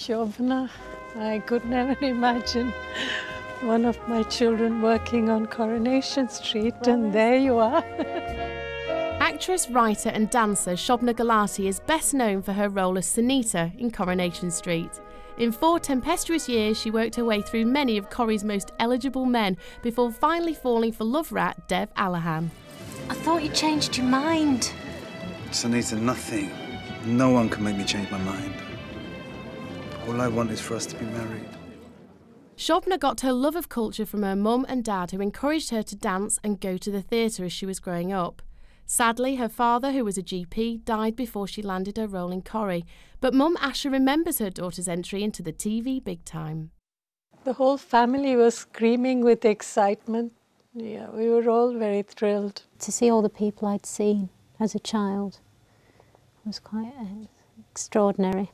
Shobna, I could never imagine one of my children working on Coronation Street, and there you are. Actress, writer and dancer Shobna Gulati is best known for her role as Sunita in Coronation Street. In 4 tempestuous years, she worked her way through many of Corrie's most eligible men before finally falling for love rat Dev Alahan. I thought you changed your mind. Sunita, nothing. No one can make me change my mind. All I want is for us to be married. Shobna got her love of culture from her mum and dad, who encouraged her to dance and go to the theatre as she was growing up. Sadly, her father, who was a GP, died before she landed her role in Corrie, but mum Asha remembers her daughter's entry into the TV big time. The whole family was screaming with excitement. Yeah, we were all very thrilled. To see all the people I'd seen as a child was quite extraordinary.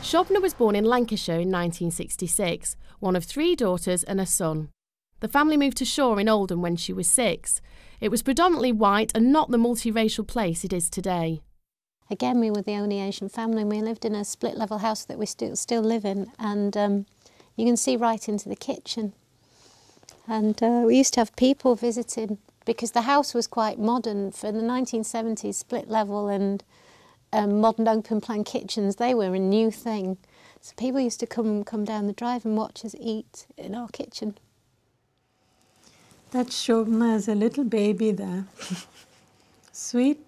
Shobna was born in Lancashire in 1966, one of 3 daughters and a son. The family moved to Shaw in Oldham when she was 6. It was predominantly white and not the multiracial place it is today. Again, we were the only Asian family, and we lived in a split-level house that we still live in, and you can see right into the kitchen. And we used to have people visiting, because the house was quite modern. For the 1970s, split-level and modern open-plan kitchens, they were a new thing. So people used to come down the drive and watch us eat in our kitchen. That's Shobna as a little baby there. Sweet.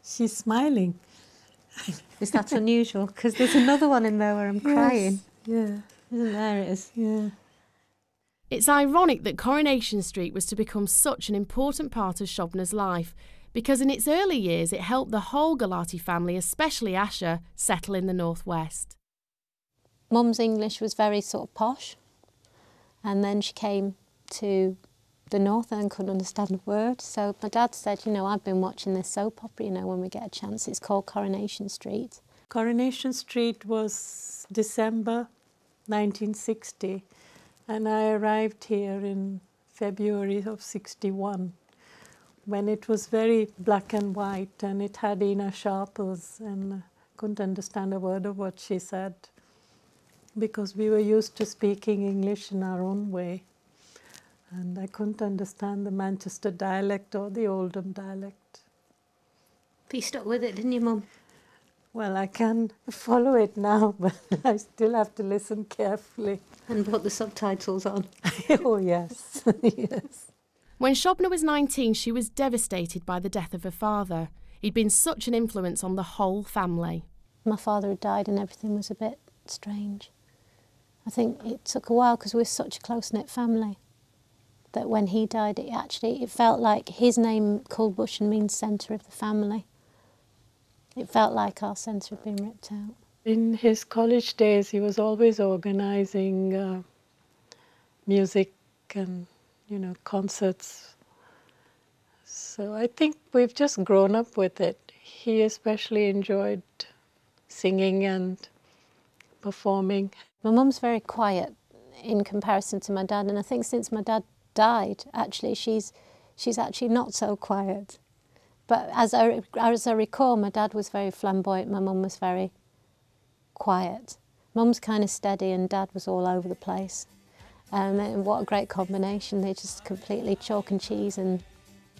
She's smiling. Is that unusual? Because there's another one in there where I'm crying. Yeah. Isn't there? It is. Yeah. It's ironic that Coronation Street was to become such an important part of Shobna's life, because in its early years it helped the whole Gulati family, especially Asha, settle in the northwest. Mum's English was very sort of posh, and then she came to the north and couldn't understand a word. So my dad said, you know, I've been watching this soap opera, you know, when we get a chance. It's called Coronation Street. Coronation Street was December 1960, and I arrived here in February of '61, when it was very black and white, and it had Ina Sharples, and I couldn't understand a word of what she said, because we were used to speaking English in our own way. And I couldn't understand the Manchester dialect or the Oldham dialect. But you stuck with it, didn't you, Mum? Well, I can follow it now, but I still have to listen carefully. And put the subtitles on. Oh, yes, yes. When Shobna was 19, she was devastated by the death of her father. He'd been such an influence on the whole family. My father had died and everything was a bit strange. I think it took a while because we were such a close-knit family, that when he died, it felt like his name, Culbushen, means centre of the family. It felt like our centre had been ripped out. In his college days, he was always organising music and, you know, concerts. So I think we've just grown up with it. He especially enjoyed singing and performing. My mum's very quiet in comparison to my dad, and I think since my dad died, actually, she's actually not so quiet. But as I recall, my dad was very flamboyant, my mum was very quiet. Mum's kind of steady and dad was all over the place. And what a great combination. They just completely chalk and cheese and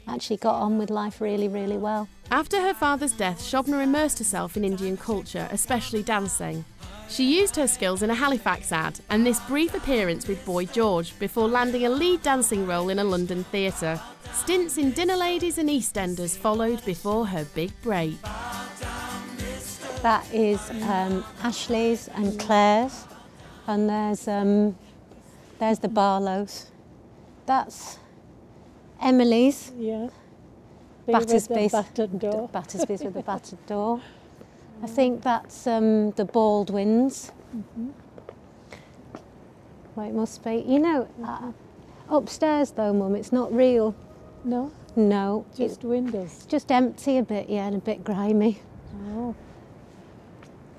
actually got on with life really, really well. After her father's death, Shobna immersed herself in Indian culture, especially dancing. She used her skills in a Halifax ad and this brief appearance with Boy George before landing a lead dancing role in a London theatre. Stints in Dinner Ladies and EastEnders followed before her big break. That is Ashley's and Claire's, and there's the Barlows. That's Emily's. Yeah. Battersby's with the battered door. I think that's the Baldwins. Well, it must be. You know, upstairs though, Mum, it's not real. No? No. Just windows? It's just empty a bit, yeah, and a bit grimy. Oh.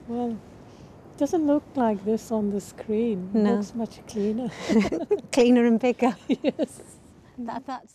Well, it doesn't look like this on the screen. No. It looks much cleaner. Cleaner and bigger. Yes. That's